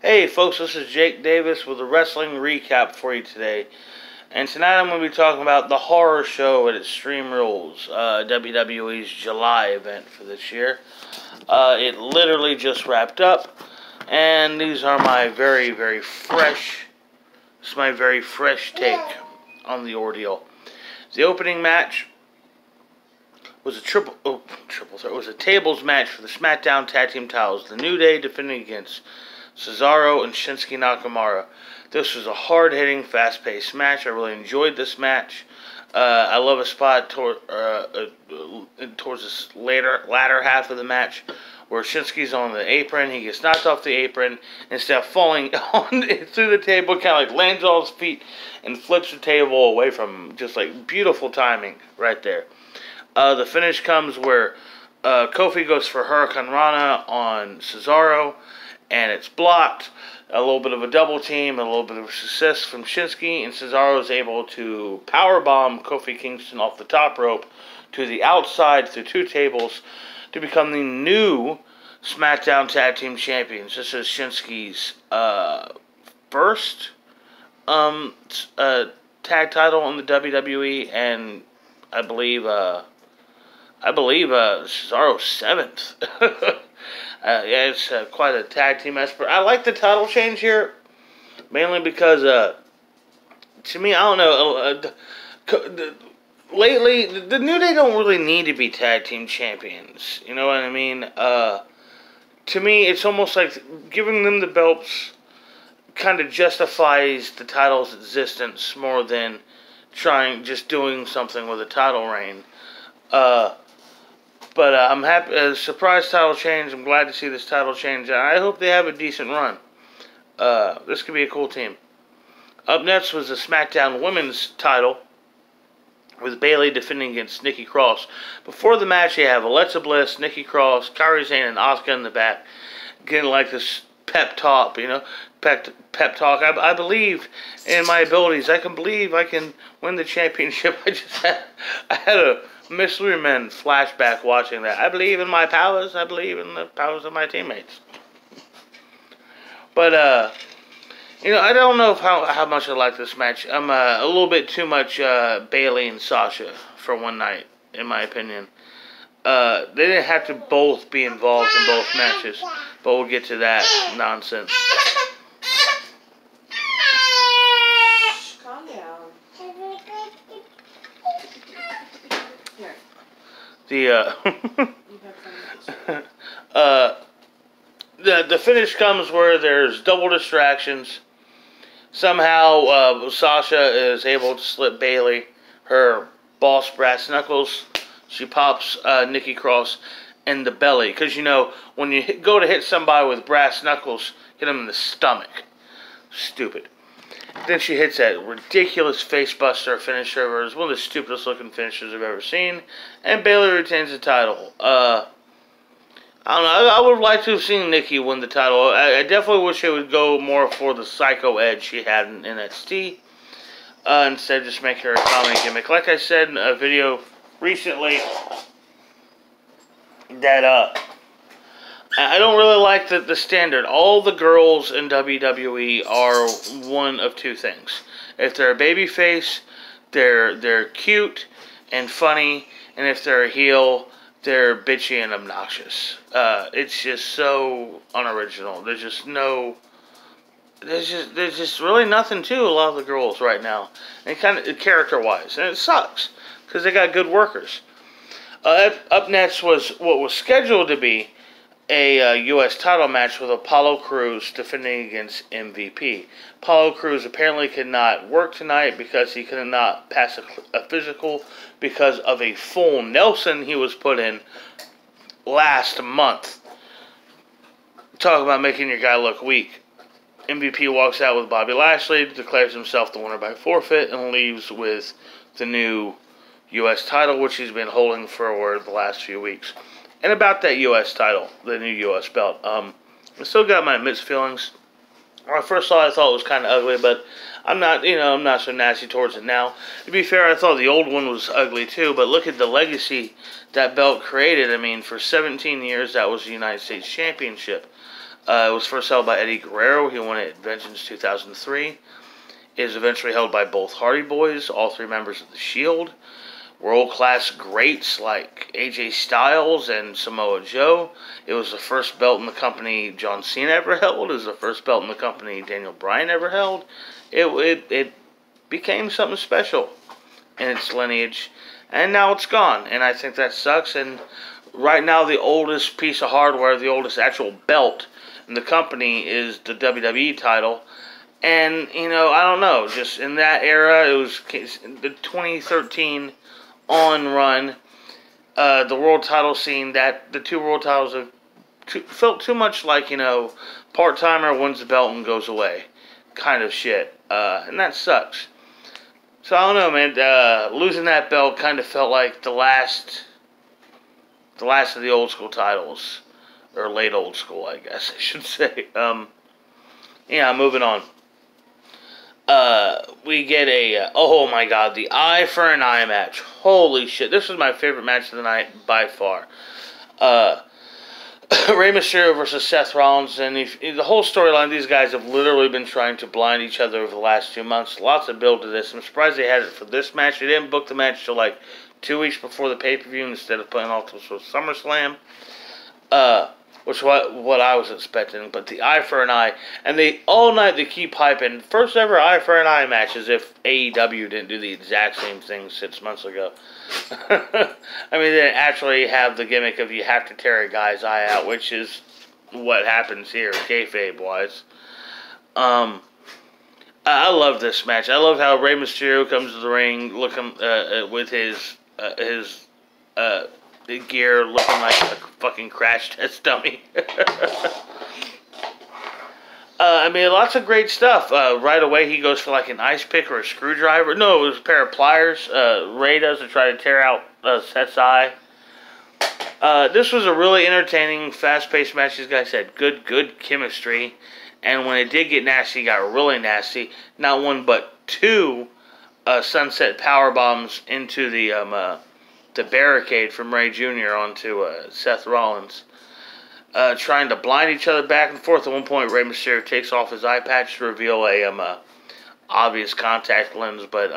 Hey folks, this is Jake Davis with a wrestling recap for you today. And tonight I'm going to be talking about the horror show at Extreme Rules, WWE's July event for this year. It literally just wrapped up, and these are my very fresh take on the ordeal. The opening match was a tables match for the SmackDown Tag Team titles. The New Day defending against Cesaro and Shinsuke Nakamura. This was a hard-hitting, fast-paced match. I really enjoyed this match. I love a spot towards this latter half of the match where Shinsuke's on the apron. He gets knocked off the apron. Instead of falling through the table, kind of like lands on his feet and flips the table away from him. Just like beautiful timing right there. The finish comes where Kofi goes for Hurricane Rana on Cesaro, and it's blocked. A little bit of a double team, a little bit of success from Shinsuke, and Cesaro is able to powerbomb Kofi Kingston off the top rope to the outside through two tables to become the new SmackDown Tag Team Champions. This is Shinsuke's first tag title in the WWE, and I believe Cesaro's seventh. Yeah, it's quite a tag team effort. I like the title change here, mainly because, to me, I don't know, lately, the New Day don't really need to be tag team champions, you know what I mean? To me, it's almost like giving them the belts kind of justifies the title's existence more than just doing something with a title reign. But I'm happy. Surprise title change. I'm glad to see this title change. I hope they have a decent run. This could be a cool team. Up next was the SmackDown Women's title, with Bayley defending against Nikki Cross. Before the match, you have Alexa Bliss, Nikki Cross, Kairi Sane, and Asuka in the back, getting like this pep talk. You know, pep talk. I believe in my abilities. I believe I can win the championship. I had a Miss Men flashback watching that. I believe in my powers. I believe in the powers of my teammates. But, you know, I don't know how much I like this match. I'm a little bit too much Bayley and Sasha for one night, in my opinion. They didn't have to both be involved in both matches, but we'll get to that nonsense. The finish comes where there's double distractions. Somehow Sasha is able to slip Bayley her boss brass knuckles. She pops Nikki Cross in the belly, because you know when you go to hit somebody with brass knuckles, hit them in the stomach. Stupid. Then she hits that ridiculous facebuster finisher. It's one of the stupidest looking finishers I've ever seen. And Bayley retains the title. I don't know. I would like to have seen Nikki win the title. I definitely wish it would go more for the psycho edge she had in NXT. Instead of just make her a comedy gimmick. Like I said in a video recently, that I don't really like the standard. All the girls in WWE are one of two things. If they're a babyface, they're cute and funny, and if they're a heel, they're bitchy and obnoxious. It's just so unoriginal. There's just really nothing to a lot of the girls right now, and kind of character-wise, and it sucks because they got good workers. Up next was what was scheduled to be a U.S. title match with Apollo Crews defending against MVP. Apollo Crews apparently could not work tonight because he could not pass a physical because of a full Nelson he was put in last month. Talk about making your guy look weak. MVP walks out with Bobby Lashley, declares himself the winner by forfeit, and leaves with the new U.S. title, which he's been holding for the last few weeks. And about that U.S. title, the new U.S. belt, I still got my mixed feelings. When I first saw it, I thought it was kind of ugly, but I'm not so nasty towards it now. To be fair, I thought the old one was ugly too, but look at the legacy that belt created. I mean, for 17 years, that was the United States Championship. It was first held by Eddie Guerrero. He won it at Vengeance 2003. It is eventually held by both Hardy Boys, all three members of the Shield. World-class greats like AJ Styles and Samoa Joe. It was the first belt in the company John Cena ever held. It was the first belt in the company Daniel Bryan ever held. It became something special in its lineage, and now it's gone, and I think that sucks. And right now the oldest piece of hardware, the oldest actual belt in the company is the WWE title. And, you know, I don't know, just in that era, it was the 2013 on run, the world title scene, that the two world titles have felt too much like, you know, part-timer wins the belt and goes away kind of shit, and that sucks. So I don't know, man, losing that belt kind of felt like the last of the old school titles, or late old school, I guess I should say. Yeah, moving on. We get a, oh my god, the eye for an eye match. Holy shit, this was my favorite match of the night by far. Rey Mysterio versus Seth Rollins, and the whole storyline, these guys have literally been trying to blind each other over the last 2 months. Lots of build to this. I'm surprised they had it for this match. They didn't book the match till like 2 weeks before the pay-per-view instead of putting off to SummerSlam. Which what I was expecting, but the eye for an eye, and all night they keep hyping first ever eye for an eye match, as if AEW didn't do the exact same thing 6 months ago. I mean, they didn't actually have the gimmick of you have to tear a guy's eye out, which is what happens here, kayfabe wise. I love this match. I love how Rey Mysterio comes to the ring looking with his the gear looking like a fucking crash test dummy. I mean, lots of great stuff. Right away, he goes for like an ice pick or a screwdriver. No, it was a pair of pliers. Ray does to try to tear out Seth's eye. This was a really entertaining, fast-paced match. These guys had good chemistry. And when it did get nasty, it got really nasty. Not one, but two sunset power bombs into the barricade from Ray Jr. onto Seth Rollins. Trying to blind each other back and forth. At one point, Rey Mysterio takes off his eye patch to reveal a obvious contact lens, but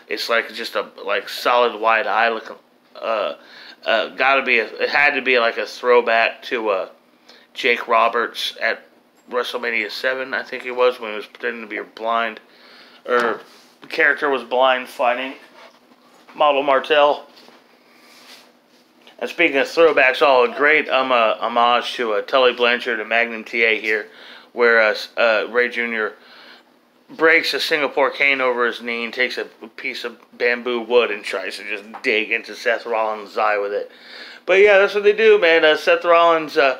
it's like just a solid white eye looking. It had to be like a throwback to Jake Roberts at WrestleMania 7, I think it was, when he was pretending to be blind, or the character was blind fighting Model Martel. And speaking of throwbacks, a great homage to Tully Blanchard and Magnum TA here, where Ray Jr. breaks a Singapore cane over his knee and takes a piece of bamboo wood and tries to just dig into Seth Rollins' eye with it. But yeah, that's what they do, man. Seth Rollins. And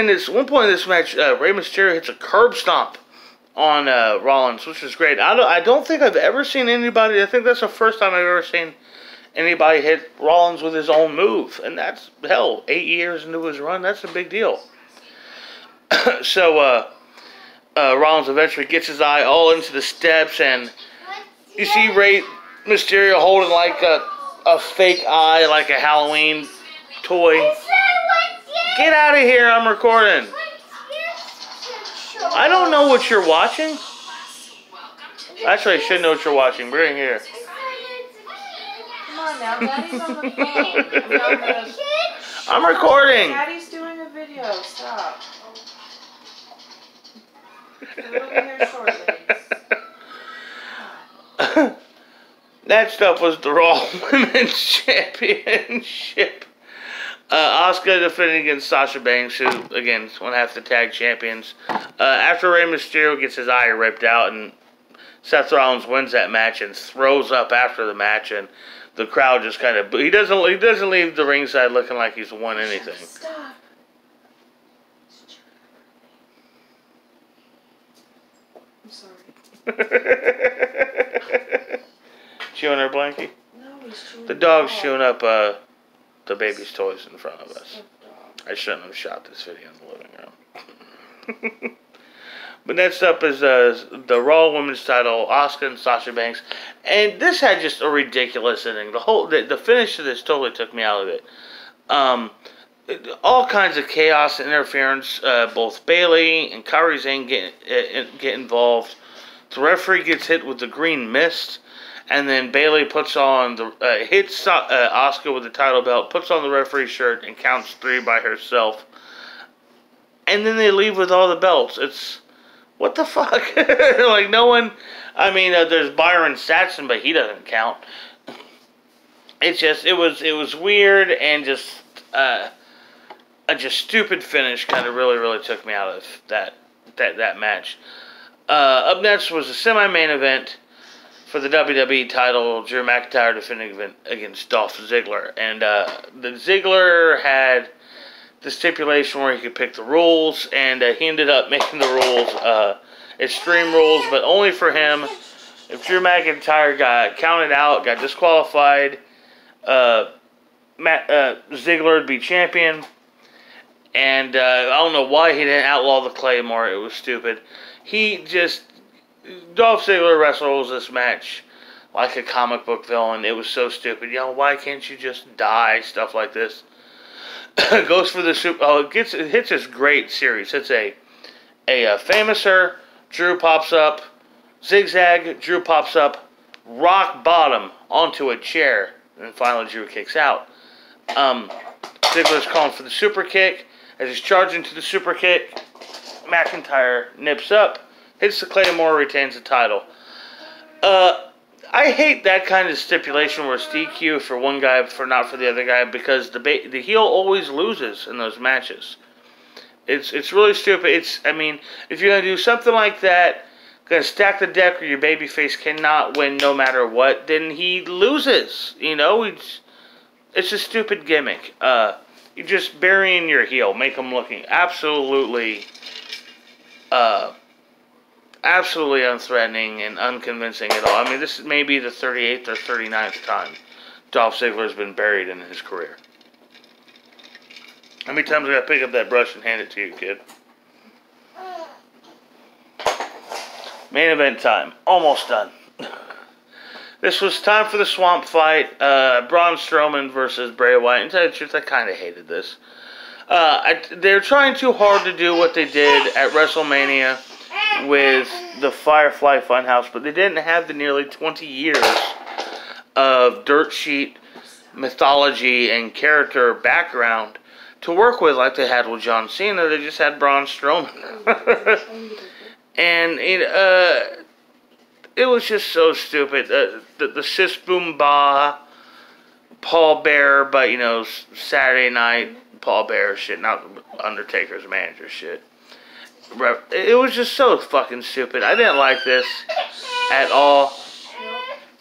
at one point in this match, Rey Mysterio hits a curb stomp on Rollins, which is great. I don't think I've ever seen anybody. I think that's the first time I've ever seen anybody hit Rollins with his own move. And that's, hell, 8 years into his run, that's a big deal. So, Rollins eventually gets his eye all into the steps, and you see Rey Mysterio holding like a fake eye, like a Halloween toy. Get out of here, I'm recording. I don't know what you're watching. Actually, I should know what you're watching. Bring it here. Come on now, Daddy's on the phone. I'm recording. Daddy's doing a video. Stop. We'll be here shortly. That stuff was the Raw Women's Championship. Asuka defending against Sasha Banks, who, again, is one half the tag champions. After Rey Mysterio gets his eye ripped out, and Seth Rollins wins that match and throws up after the match, and the crowd just kind of... He doesn't leave the ringside looking like he's won anything. Stop. I'm sorry. Chewing her blankie? No, he's chewing The dog's chewing up the baby's toys in front of us. I shouldn't have shot this video in the living room. But next up is the Raw Women's title, Asuka and Sasha Banks. And this had just a ridiculous ending. The finish of this totally took me out of it. all kinds of chaos and interference. Both Bayley and Kairi Sane get involved. The referee gets hit with the green mist, and then Bayley puts on the hits Asuka with the title belt, puts on the referee shirt, and counts 3 by herself. And then they leave with all the belts. It's what the fuck? Like no one. I mean, there's Byron Saxton, but he doesn't count. It was weird and just a stupid finish. Kind of really took me out of that match. Up next was a semi-main event for the WWE title. Drew McIntyre defending against Dolph Ziggler, and the Ziggler had the stipulation where he could pick the rules, and he ended up making the rules Extreme Rules, but only for him. If Drew McIntyre got counted out, got disqualified, Ziggler would be champion. And I don't know why he didn't outlaw the Claymore. It was stupid. Dolph Ziggler wrestles this match like a comic book villain. It was so stupid. Why can't you just die? Stuff like this. Goes for the super. It hits this great series. It's a Famouser. Drew pops up. Zigzag. Drew pops up. Rock bottom onto a chair. And finally Drew kicks out. Ziggler's calling for the super kick. As he's charging to the super kick, McIntyre nips up, hits the Claymore, retains the title. I hate that kind of stipulation where it's DQ for one guy, not for the other guy, because the heel always loses in those matches. It's really stupid. If you're gonna do something like that, gonna stack the deck where your babyface cannot win no matter what, then he loses. It's a stupid gimmick. You're just burying your heel, make him looking absolutely unthreatening and unconvincing at all. This may be the 38th or 39th time Dolph Ziggler's been buried in his career. How many times I gotta pick up that brush and hand it to you, kid? Main event time. Almost done. This was time for the Swamp fight. Braun Strowman versus Bray Wyatt. And to tell you the truth, I kind of hated this. They're trying too hard to do what they did at WrestleMania with the Firefly Funhouse, but they didn't have the nearly 20 years of dirt sheet mythology and character background to work with like they had with John Cena. They just had Braun Strowman. And it was just so stupid. The Sis Boom Ba, Paul Bearer, but Saturday night Paul Bearer shit, not Undertaker's manager shit. It was just so fucking stupid. I didn't like this at all.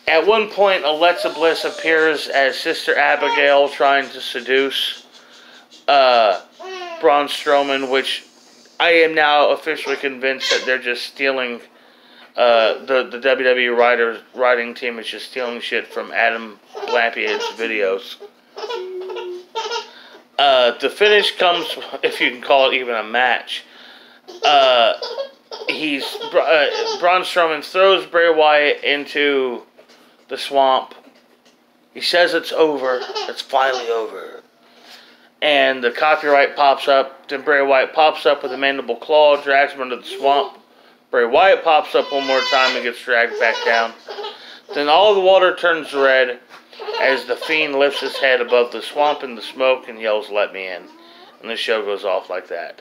At one point, Alexa Bliss appears as Sister Abigail trying to seduce Braun Strowman, which I am now officially convinced that they're just stealing. The WWE writing team is just stealing shit from Adam Blampier's videos. The finish comes, if you can call it even a match. Braun Strowman throws Bray Wyatt into the swamp. He says it's over. It's finally over. And the copyright pops up. Then Bray Wyatt pops up with a mandible claw, drags him into the swamp. Bray Wyatt pops up one more time and gets dragged back down. Then all the water turns red as the Fiend lifts his head above the swamp and the smoke and yells, "Let me in." And the show goes off like that.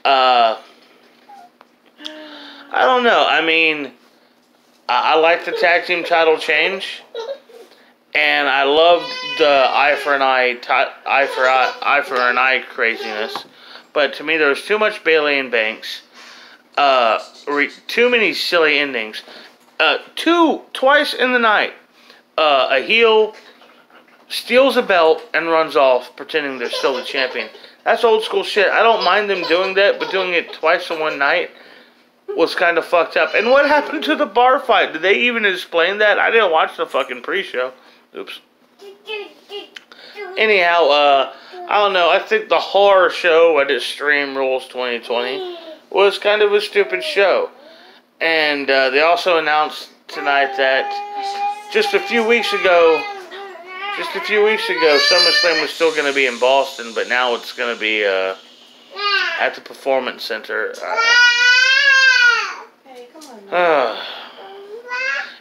I don't know. I like the tag team title change. And I loved the eye for an eye craziness. But to me, there was too much Bayley and Banks. Too many silly endings. Twice in the night, a heel steals a belt and runs off, pretending they're still the champion. That's old school shit. I don't mind them doing that, but doing it twice in one night was kind of fucked up. And what happened to the bar fight? Did they even explain that? I didn't watch the fucking pre-show. Oops. Anyhow, I don't know. I think the horror show at Extreme Rules 2020 was kind of a stupid show. And they also announced tonight that just a few weeks ago, Just a few weeks ago, SummerSlam was still going to be in Boston, but now it's going to be at the Performance Center. Hey, come on.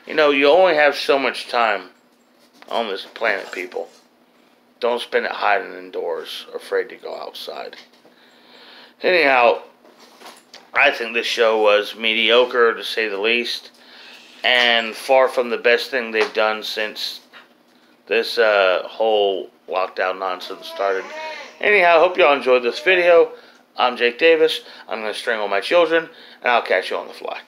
You know, you only have so much time on this planet, people. Don't spend it hiding indoors, afraid to go outside. Anyhow, I think this show was mediocre, to say the least, and far from the best thing they've done since this whole lockdown nonsense started. Anyhow, I hope y'all enjoyed this video. I'm Jake Davis. I'm going to strangle my children, and I'll catch you on the fly.